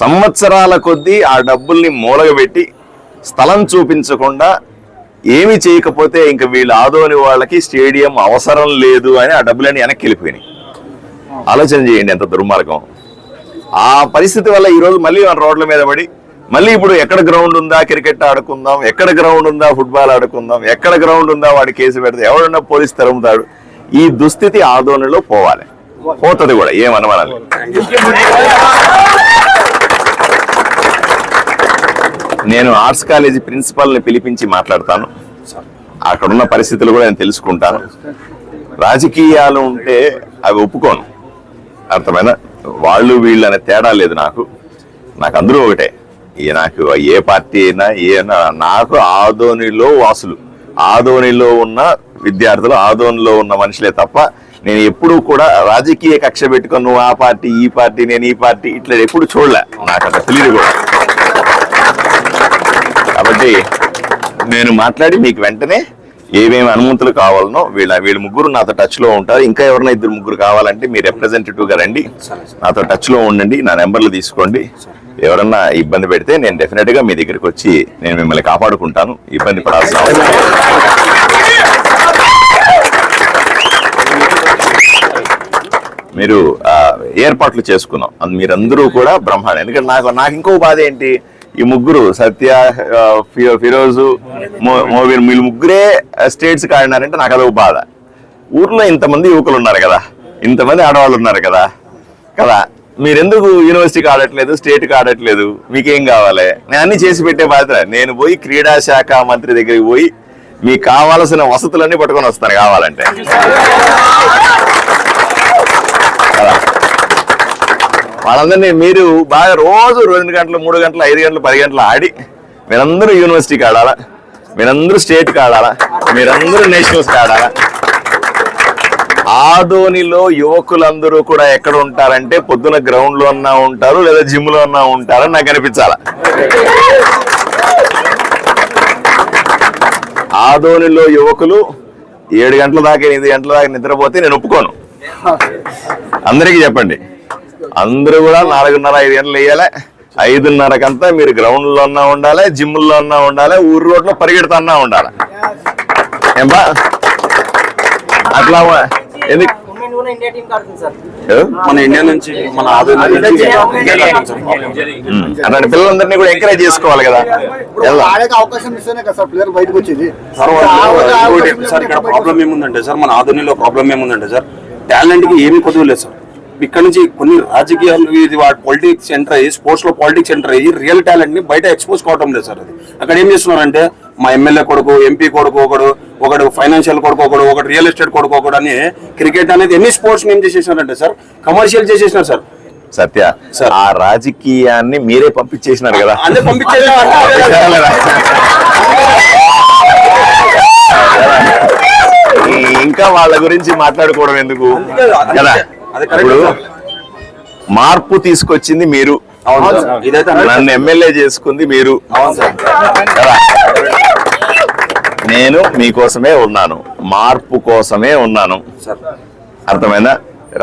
సంవత్సరాల కొద్దీ ఆ డబ్బుల్ని మూలగబెట్టి స్థలం చూపించకుండా ఏమి చేయకపోతే ఇంక వీళ్ళు ఆదోని వాళ్ళకి స్టేడియం అవసరం లేదు అని ఆ డబ్బులన్నీ వెనక్కి వెళ్ళిపోయినాయి. ఆలోచన చేయండి ఎంత దుర్మార్గం. ఆ పరిస్థితి వల్ల ఈరోజు మళ్ళీ మన రోడ్ల మీద పడి మళ్ళీ ఇప్పుడు ఎక్కడ గ్రౌండ్ ఉందా క్రికెట్ ఆడుకుందాం, ఎక్కడ గ్రౌండ్ ఉందా ఫుట్బాల్ ఆడుకుందాం, ఎక్కడ గ్రౌండ్ ఉందా వాడి కేసు పెడితే ఎవడన్నా పోలీసు తరుముతాడు. ఈ దుస్థితి ఆదోనిలో పోవాలి, పోతుంది కూడా, ఏమనమనాలి. నేను ఆర్ట్స్ కాలేజీ ప్రిన్సిపల్ని పిలిపించి మాట్లాడతాను, అక్కడున్న పరిస్థితులు కూడా నేను తెలుసుకుంటాను. రాజకీయాలు ఉంటే అవి ఒప్పుకోను, అర్థమైన వాళ్ళు వీళ్ళు అనే తేడా లేదు నాకు అందరూ ఒకటే. నాకు ఏ పార్టీ అయినా నాకు ఆదోనిలో వాసులు, ఆదోనిలో ఉన్న విద్యార్థులు, ఆదోనిలో ఉన్న మనుషులే తప్ప నేను ఎప్పుడూ కూడా రాజకీయ కక్ష పెట్టుకొని నువ్వు ఆ పార్టీ ఈ పార్టీ నేను ఈ పార్టీ ఇట్లా ఎప్పుడు చూడలే, నాకు అంత తెలియదు కూడా. కాబట్టి నేను మాట్లాడి మీకు వెంటనే ఏమేమి అనుమతులు కావాలనో వీళ్ళు ముగ్గురు నాతో టచ్ లో ఉంటారు. ఇంకా ఎవరైనా 2-3 కావాలంటే మీ రిప్రజెంటేటివ్ గా రండి, నాతో టచ్ లో ఉండండి, నా నెంబర్లు తీసుకోండి. ఎవరన్నా ఇబ్బంది పెడితే నేను డెఫినెట్ గా మీ దగ్గరికి వచ్చి నేను మిమ్మల్ని కాపాడుకుంటాను, ఇబ్బంది పడాల్సిన అవసరం లేదు. మీరు ఏర్పాట్లు చేసుకున్నాం, మీరందరూ కూడా బ్రహ్మాండం. ఎందుకంటే నాకు ఇంకో బాధ ఏంటి, ఈ ముగ్గురు సత్య, ఫిరోజు, మోబిన్, వీళ్ళు ముగ్గురే స్టేట్స్ ఆడినారంటే నాకు అదొక బాధ. ఊర్లో ఇంతమంది యువకులు ఉన్నారు కదా, ఇంతమంది ఆడవాళ్ళు ఉన్నారు కదా, మీరెందుకు యూనివర్సిటీకి ఆడట్లేదు, స్టేట్కి ఆడట్లేదు, మీకేం కావాలి? నేను అన్ని చేసి పెట్టే బాధ్యత. నేను పోయి క్రీడా శాఖ మంత్రి దగ్గరికి పోయి మీకు కావాల్సిన వసతులన్నీ పట్టుకొని వస్తాను కావాలంటే. వాళ్ళందరినీ మీరు బాగా రోజు 2 గంటలు 3 గంటలు 5 గంటలు 10 గంటలు ఆడి మీరందరూ యూనివర్సిటీకి ఆడాలా, మీరందరూ స్టేట్కి ఆడాలా, మీరందరూ నేషనల్స్కి ఆడాలా. ఆదోనిలో యువకులందరూ కూడా ఎక్కడ ఉంటారంటే పొద్దున గ్రౌండ్ లో అన్నా ఉంటారు లేదా జిమ్ లో అన్నా ఉంటారని నాకు అనిపించాల. ఆదోనిలో యువకులు 7 గంటల దాకా 8 గంటల దాకా నిద్రపోతే నేను ఒప్పుకోను. అందరికీ చెప్పండి, అందరూ కూడా 4:30-5 గంటలు వేయాలి. 5:30కంతా మీరు గ్రౌండ్ లో అన్నా ఉండాలి, జిమ్ లో అన్నా ఉండాలి, ఊరు రోడ్లో పరిగెడుతున్నా ఉండాలి. ఏంబా అట్లా మన ఇండియా నుంచి మన అలాంటి పిల్లలందరినీ కూడా ఎంకరేజ్ చేసుకోవాలి కదా. సార్ ఇక్కడ ప్రాబ్లం ఏముందంటే సార్, మన ఆధునిలో ప్రాబ్లం ఏముందంటే సార్, టాలెంట్ కి ఏమీ కొద్దు లేదు సార్. ఇక్కడ నుంచి కొన్ని రాజకీయాలు పాలిటిక్స్ ఎంటర్ అయ్యి, స్పోర్ట్స్ లో పాలిటిక్స్ ఎంటర్ అయ్యి రియల్ టాలెంట్ ని బయట ఎక్స్పోజ్ కావటం లేదు సార్. అది అక్కడ ఏం చేస్తున్నారంటే మా ఎమ్మెల్యే కొడుకు, ఎంపీ కొడుకు ఒకడు ఫైనాన్షియల్ కొడుకు ఒకడు రియల్ ఎస్టేట్ కొడుకు ఒకడు అని క్రికెట్ అనేది ఎన్ని స్పోర్ట్స్ ఏం చేసేసినారంటే సార్, కమర్షియల్ చేసేసినారు సార్. సత్య, ఆ రాజకీయాన్ని మీరే పంపించేసినారు కదా, అదే పంపించేది. ఇంకా వాళ్ళ గురించి మాట్లాడుకోవడం ఎందుకు కదా. ఇప్పుడు మార్పు తీసుకొచ్చింది మీరు, నన్ను ఎమ్మెల్యే చేసుకుంది మీరు కదా. నేను మీకోసమే ఉన్నాను, మార్పు కోసమే ఉన్నాను, అర్థమైందా?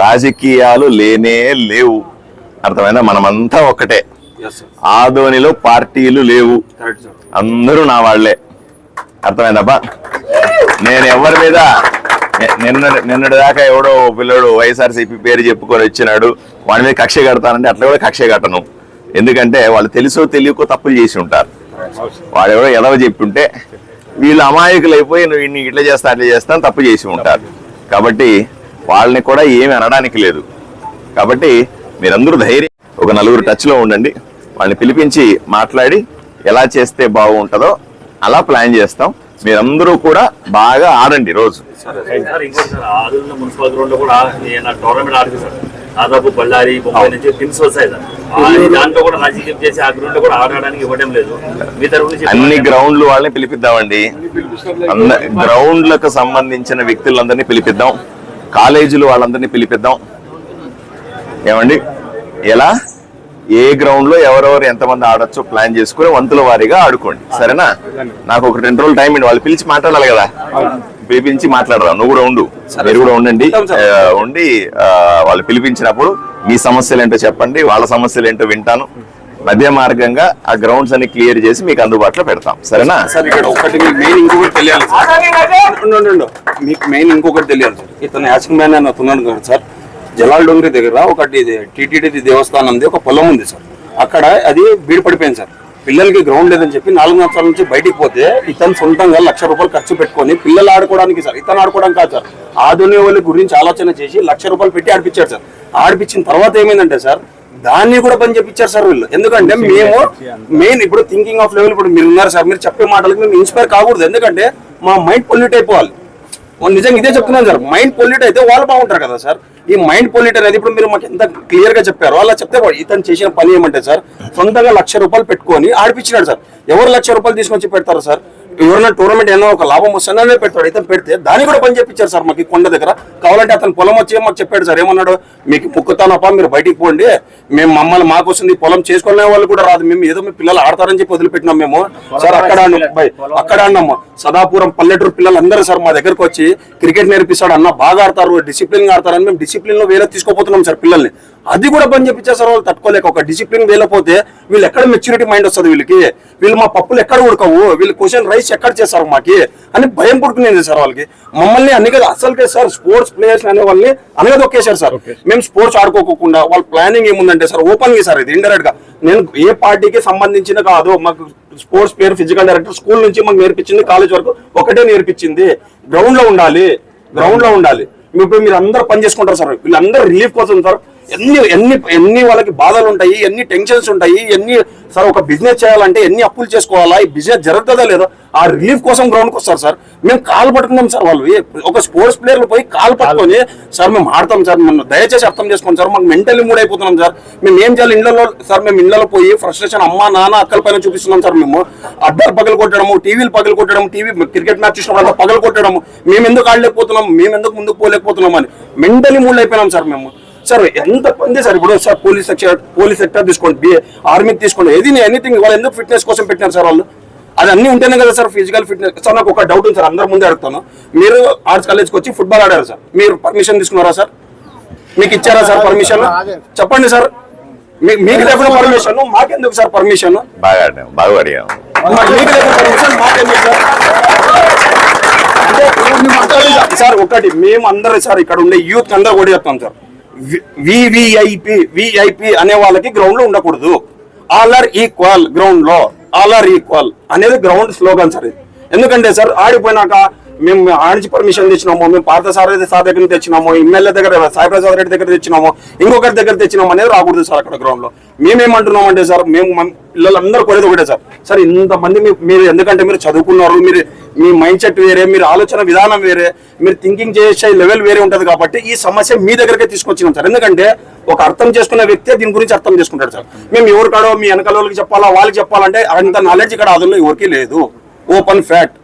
రాజకీయాలు లేనే లేవు, అర్థమైందా? మనమంతా ఒక్కటే. ఆదోనిలో పార్టీలు లేవు, అందరూ నా వాళ్లే, అర్థమైందబ్బా. నేను ఎవరి మీద నిన్నటి దాకా ఎవడో పిల్లడు వైఎస్ఆర్సీపీ పేరు చెప్పుకొని వచ్చినాడు, వాడి మీద కక్ష కడతానంటే అట్లా కూడా కక్ష కట్టను. ఎందుకంటే వాళ్ళు తెలుసో తెలియకో తప్పులు చేసి ఉంటారు. వాడు ఎవడో ఎదవ చెప్తుంటే వీళ్ళు అమాయకులు అయిపోయి నువ్వు ఇట్లా చేస్తా అట్లా చేస్తా తప్పు చేసి ఉంటారు. కాబట్టి వాళ్ళని కూడా ఏమి అనడానికి లేదు. కాబట్టి మీరందరూ ధైర్యం, ఒక 4 టచ్లో ఉండండి, వాళ్ళని పిలిపించి మాట్లాడి ఎలా చేస్తే బాగుంటుందో అలా ప్లాన్ చేస్తాం. మీరందరూ కూడా బాగా ఆడండి రోజు. ఇంకోటి సార్, ఆదోని మున్సిపల్ గ్రౌండ్ లో కూడా టోర్నమెంట్ ఆడితే సార్ దాదాపు బళ్ళారి బొంబాయి నుంచి టీమ్స్ వస్తాయి సార్. దాంట్లో కూడా రాజకీయం చేసి ఆ గ్రౌండ్ లో కూడా ఆడడానికి ఇవ్వడం లేదు. మీ తరఫు నుంచి అన్ని గ్రౌండ్లు వాళ్ళని పిలిపిద్దామండి. గ్రౌండ్లకు సంబంధించిన వ్యక్తులందరినీ పిలిపిద్దాం, కాలేజీలు వాళ్ళందరినీ పిలిపిద్దాం. ఏమండి, ఎలా ఏ గ్రౌండ్ లో ఎవరెవరు ఎంతమంది ఆడొచ్చో ప్లాన్ చేసుకుని వంతుల వారీగా ఆడుకోండి, సరేనా? నాకు ఒక 2 రోజులు టైం అండి, వాళ్ళు పిలిచి మాట్లాడాలి కదా, పిలిపించి మాట్లాడరా. నువ్వు కూడా ఉండు, మీరు కూడా ఉండండి. ఉండి వాళ్ళు పిలిపించినప్పుడు మీ సమస్యలు ఏంటో చెప్పండి, వాళ్ళ సమస్యలు ఏంటో వింటాను. మధ్య మార్గంగా ఆ గ్రౌండ్స్ అన్ని క్లియర్ చేసి మీకు అందుబాటులో పెడతాం, సరేనా? సార్ ఇక్కడ ఒకటి మీకు మెయిన్ ఇంకొకటి తెలియాలి సార్. మీకు మెయిన్ ఇంకొకటి తెలియాలి సార్. ఇతను యాసింగ్ మ్యాన్ అని అతున్నాను కదా సార్, జలాల్ డోంగ్రీ దగ్గర ఒకటి టీటీడీ దేవస్థానం ఒక పొలం ఉంది సార్. అక్కడ అది బీడు పడిపోయింది సార్. పిల్లలకి గ్రౌండ్ లేదని చెప్పి 4 సంవత్సరాల నుంచి బయటికి పోతే ఇతను సొంతంగా ₹1,00,000 ఖర్చు పెట్టుకొని పిల్లలు ఆడుకోవడానికి సార్, ఇతను ఆడుకోవడం కాదు సార్, ఆధునిక వాళ్ళ గురించి ఆలోచన చేసి ₹1,00,000 పెట్టి ఆడిపించారు సార్. ఆడిపించిన తర్వాత ఏమైందంటే సార్, దాన్ని కూడా పని చెప్పించారు సార్ వీళ్ళు. ఎందుకంటే మేము మెయిన్ ఇప్పుడు థింకింగ్ ఆఫ్ లెవెల్, ఇప్పుడు మీరు ఉన్నారు సార్, మీరు చెప్పే మాటలకు మేము ఇన్స్పైర్ కాకూడదు. ఎందుకంటే మా మైండ్ పొల్యూట్ అయిపోవాలి. నిజంగా ఇదే చెప్తున్నాను సార్, మైండ్ పొల్యూట్ అయితే వాళ్ళు బాగుంటారు కదా సార్. ఈ మైండ్ పొల్యూట్ అనేది ఇప్పుడు మీరు మాకు ఎంత క్లియర్ గా చెప్పారో అలా చెప్తే ఇతను చేసిన పని ఏమంటే సార్, సొంతంగా ₹1,00,000 పెట్టుకొని ఆడిపించినాడు సార్. ఎవరు ₹1,00,000 తీసుకొచ్చి పెడతారు సార్? ఎవరైనా టోర్నమెంట్ ఏమో ఒక లాభం వస్తుందనే పెడతాడు. ఇతను పెడితే దాన్ని కూడా పని చెప్పించారు సార్ మాకు కొండ దగ్గర. కావాలంటే అతను పొలం వచ్చి మాకు చెప్పాడు సార్, ఏమన్నాడు, మీకు ముక్కుతానప్ప మీరు బయటికి పోండి, మేము మమ్మల్ని మాకు వస్తుంది పొలం చేసుకునే వాళ్ళు కూడా రాదు, మేము ఏదో మీ పిల్లలు ఆడతారని చెప్పి వదిలిపెట్టినాం మేము సార్. అక్కడ అన్నాము సదాపురం పల్లెటూరు పిల్లలు అందరూ సార్ మా దగ్గరకు వచ్చి క్రికెట్ నేర్పిస్తాడు అన్న, బాగా ఆడతారు, డిసిప్లిన్ గా ఆడతారని మేము డిసిప్లిన్ లో వేరే తీసుకోపోతున్నాం సార్ పిల్లల్ని. అది కూడా పని చెప్పించారు సార్. వాళ్ళు తట్టుకోలేక ఒక డిసిప్లిన్ వేయకపోతే వీళ్ళు ఎక్కడ మెచ్యూరిటీ మైండ్ వస్తుంది వీళ్ళకి, వీళ్ళు మా పప్పులు ఎక్కడ ఉడకవు, వీళ్ళు క్వశ్చన్ రైస్ ఎక్కడ చేస్తారు మాకి అని భయం పుట్టుకునేది సార్ వాళ్ళకి. మమ్మల్ని అన్ని కదా అసలుకే సార్ స్పోర్ట్స్ ప్లేయర్స్ అనే వాళ్ళని అనగదొక్కేశారు సార్. మేము స్పోర్ట్స్ ఆడుకోకుండా వాళ్ళ ప్లానింగ్ ఏముందంటే సార్, ఓపెన్ గా సార్ ఇది ఇండైరెక్ట్ గా, నేను ఏ పార్టీకి సంబంధించిన కాదు, మాకు sports player physical director school నుంచి మాకు నేర్పించింది, కాలేజ్ వరకు ఒకటే నేర్పించింది, గ్రౌండ్ లో ఉండాలి, గ్రౌండ్ లో ఉండాలి. ఇప్పుడు మీరు అందరూ పని చేసుకుంటారు సార్, వీళ్ళందరూ రిలీఫ్ కోసం సార్. ఎన్ని వాళ్ళకి బాధలు ఉంటాయి, ఎన్ని టెన్షన్స్ ఉంటాయి, ఎన్ని సార్ ఒక బిజినెస్ చేయాలంటే ఎన్ని అప్పులు చేసుకోవాలా, ఈ బిజినెస్ జరుగుతుందా లేదో ఆ రిలీఫ్ కోసం గ్రౌండ్కి వస్తారు సార్. మేము కాలు పట్టుకున్నాం సార్, వాళ్ళు ఒక స్పోర్ట్స్ ప్లేయర్లు పోయి కాలు పట్టుకొని సార్ మేము ఆడతాం సార్, మనం దయచేసి అర్థం చేసుకోండి సార్, మాకు మెంటల్లీ మూడ్ అయిపోతున్నాం సార్. మేము ఏం చేయాలి ఇళ్లలో సార్, మేము ఇళ్లలో పోయి ఫ్రస్ట్రేషన్ అమ్మా నాన్న అక్కల పైన చూపిస్తున్నాం సార్. మేము అద్దాలు పగలు కొట్టడము, టీవీలు పగలు కొట్టడం, టీవీ క్రికెట్ మ్యాచ్ చూసినప్పుడు పగలు కొట్టడము, మేము ఎందుకు ఆడలేకపోతున్నాం, మేము ఎందుకు ముందుకు పోలేకపోతున్నాం అని మెంటల్లీ మూడ్ అయిపోయినాం సార్ మేము. సార్ ఎంత పని సార్, ఇప్పుడు సార్ పోలీస్ సెక్టర్ తీసుకోండి, ఆర్మీకి తీసుకోండి, ఏది ఎనీథింగ్ వాళ్ళు ఎందుకు ఫిట్నెస్ కోసం పెట్టినారు సార్ వాళ్ళు, అది అన్ని ఉంటేనే కదా సార్ ఫిజికల్ ఫిట్నెస్. సార్ నాకు ఒక డౌట్ ఉంది సార్, అందరి ముందే అడుగుతాను, మీరు ఆర్ట్స్ కాలేజ్కి వచ్చి ఫుట్బాల్ ఆడారు సార్, మీరు పర్మిషన్ తీసుకున్నారా సార్? మీకు ఇచ్చారా సార్ పర్మిషన్? చెప్పండి సార్, మీకు లేకుండా పర్మిషన్ మాకెందుకు సార్ పర్మిషన్? బాగా అడిగాం. మీకు లేకుండా పర్మిషన్ మాకెందుకు సార్? సార్ ఒకటి మేము అందరూ సార్ ఇక్కడ ఉండే యూత్ అందరూ కూడా చెప్తాం సార్, విఐపి అనే వాళ్ళకి గ్రౌండ్ లో ఉండకూడదు, ఆల్ ఆర్ ఈక్వల్ గ్రౌండ్ లో, ఆల్ ఆర్ ఈక్వల్ అనేది గ్రౌండ్ స్లోగన్ సార్ ఇది. ఎందుకంటే సార్ ఆడిపోయినాక మేము ఆడిచి పర్మిషన్ తెచ్చినాము, మేము పాత సార్ దగ్గర తెచ్చినాము, ఎమ్మెల్యే దగ్గర సాయిప్రసాద్ రెడ్డి దగ్గర తెచ్చినాము, ఇంకొకరి దగ్గర తెచ్చినాము అనేది రాకూడదు సార్ అక్కడ గ్రౌండ్ లో. మేమేమంటున్నామంటే సార్, మేము పిల్లలందరూ కొనేది ఒకటే సార్. సార్ ఇంతమంది మీరు ఎందుకంటే మీరు చదువుకున్నారు, మీరు మీ మైండ్ సెట్ వేరే, మీరు ఆలోచన విధానం వేరే, మీరు థింకింగ్ చేసే లెవెల్ వేరే ఉంటుంది కాబట్టి ఈ సమస్య మీ దగ్గరకే తీసుకొచ్చినాం సార్. ఎందుకంటే ఒక అర్థం చేసుకునే వ్యక్తే దీని గురించి అర్థం చేసుకుంటాడు సార్. మేము ఎవరు కాడో మీ వెనకాల వాళ్ళకి చెప్పాలా, వాళ్ళకి చెప్పాలంటే అంత నాలెడ్జ్ ఇక్కడ అదుల్లో ఎవరికి లేదు, ఓపెన్ ఫ్యాక్ట్.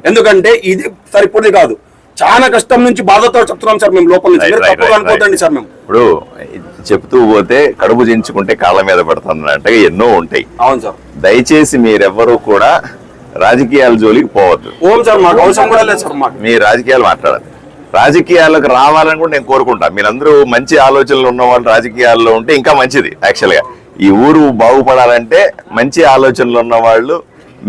ఎందుకంటే ఇది సరిపోది కాదు, చాలా కష్టం నుంచి బాధతో చెప్తున్నాం సార్ మేము లోపల నుంచి, తప్పుగా అనుకోదండి సార్. మేము ఇప్పుడు చెప్తూ పోతే కడుపు చించుకుంటే కాళ్ళ మీద పడుతుంది ఎన్నో ఉంటాయి. అవును సార్, దయచేసి మీరెవ్వరూ కూడా రాజకీయాల జోలికి పోవద్దు. ఓం సార్, మాకు అవసరం కూడా లేదు సార్. మాకు మీ రాజకీయాలు మాట్లాడాలి, రాజకీయాలకు రావాలని కూడా నేను కోరుకుంటా. మీరందరూ మంచి ఆలోచనలు ఉన్న వాళ్ళు రాజకీయాల్లో ఉంటే ఇంకా మంచిది. యాక్చువల్ గా ఈ ఊరు బాగుపడాలంటే మంచి ఆలోచనలు ఉన్న వాళ్ళు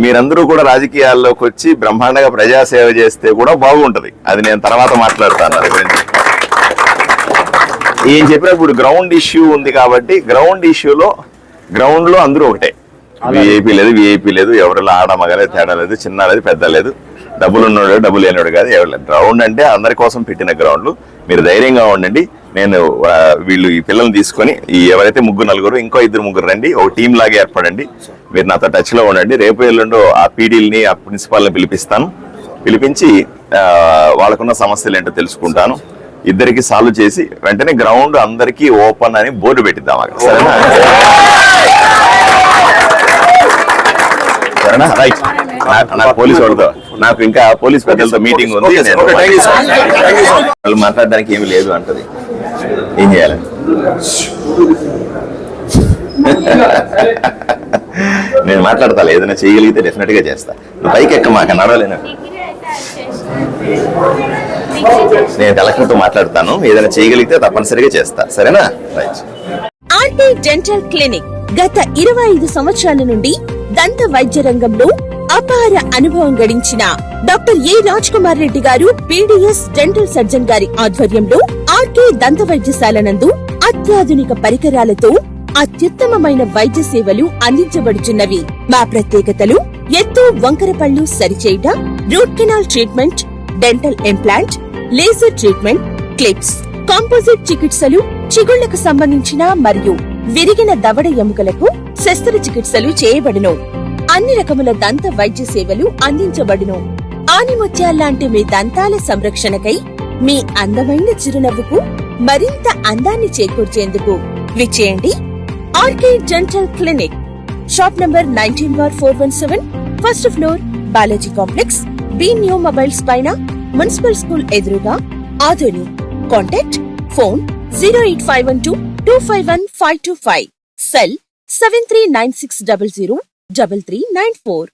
మీరందరూ కూడా రాజకీయాల్లోకి వచ్చి బ్రహ్మాండంగా ప్రజాసేవ చేస్తే కూడా బాగుంటది. అది నేను తర్వాత మాట్లాడతాను అది గురించి. ఏం చెప్పినప్పుడు గ్రౌండ్ ఇష్యూ ఉంది కాబట్టి గ్రౌండ్ లో అందరూ ఒకటే, విఐపీ లేదు, ఎవరిలో ఆడ మగలేదు, తేడా లేదు, చిన్న లేదు, పెద్ద లేదు, డబ్బులు ఉన్నాడు డబ్బులు లేనివాడు కాదు, ఎవరు లేదు. గ్రౌండ్ అంటే అందరి కోసం పెట్టిన గ్రౌండ్లు. మీరు ధైర్యంగా ఉండండి. నేను వీళ్ళు ఈ పిల్లల్ని తీసుకొని ఎవరైతే 3-4 ఇంకో 2-3 రండి, ఒక టీం లాగా ఏర్పడండి. మీరు నాతో టచ్ లో ఉండండి. రేపు ఎల్లుండో ఆ పీడీలని ఆ ప్రిన్సిపాల్ని పిలిపించి వాళ్ళకున్న సమస్యలు ఏంటో తెలుసుకుంటాను. ఇద్దరికి సాల్వ్ చేసి వెంటనే గ్రౌండ్ అందరికీ ఓపెన్ అని బోర్డు పెట్టిద్దాం అక్కడ. సరేనా? సరేనా? రైట్. నాకు పోలీసు వాళ్ళతో, నాకు ఇంకా పోలీస్ పెద్దలతో మీటింగ్ ఉంది. నేను వాళ్ళు మాట్లాడడానికి ఏమీ లేదు అంటది. ఏం చేయాలి? నేను మాట్లాడతా, ఏదైనా చేయగలిగితే డెఫినెట్ గా చేస్తా. నువ్వు పైకి ఎక్క మాకు నడవలేను. నేను కలెక్టర్తో మాట్లాడతాను, ఏదైనా చేయగలిగితే తప్పనిసరిగా చేస్తా. సరేనా? రైట్. ఆర్టీ డెంటల్ క్లినిక్ గత 25 సంవత్సరాల నుండి దంత వైద్య రంగంలో అపార అనుభవం గడించిన డాక్టర్ ఏ రాజ్ కుమార్ రెడ్డి గారు పీడీఎస్ డెంటల్ సర్జన్ గారి ఆధ్వర్యంలో ఆర్కే దంత వైద్యశాల నందు అత్యాధునిక పరికరాలతో అత్యుత్తమమైన వైద్య సేవలు అందించబడుచున్నవి. మా ప్రత్యేకతలు ఎత్తు వంకర పళ్ళు సరిచేయుట, root canal treatment, dental implant, laser treatment, clips, composite చికిత్సలు, చిగుళ్లకు సంబంధించిన మరియు విరిగిన దవడ ఎముకలకు శస్త్రచికిత్సలు చేయబడును. అన్ని రకముల దంత వైద్య సేవలు అందించబడును. ఆనిముత్యాల్లాంటి మీ దంతాల సంరక్షణకై మీ అందమైన చిరునవ్వుకు మరింత అందాన్ని చేకూర్చేందుకు విచ్చేయండి RK dental clinic. Shop number 19/417, first floor, Balaji complex, B new mobiles పైన, మున్సిపల్ స్కూల్ ఎదురుగా, ఆదోని. Contact phone 08512251525, cell 7396003394.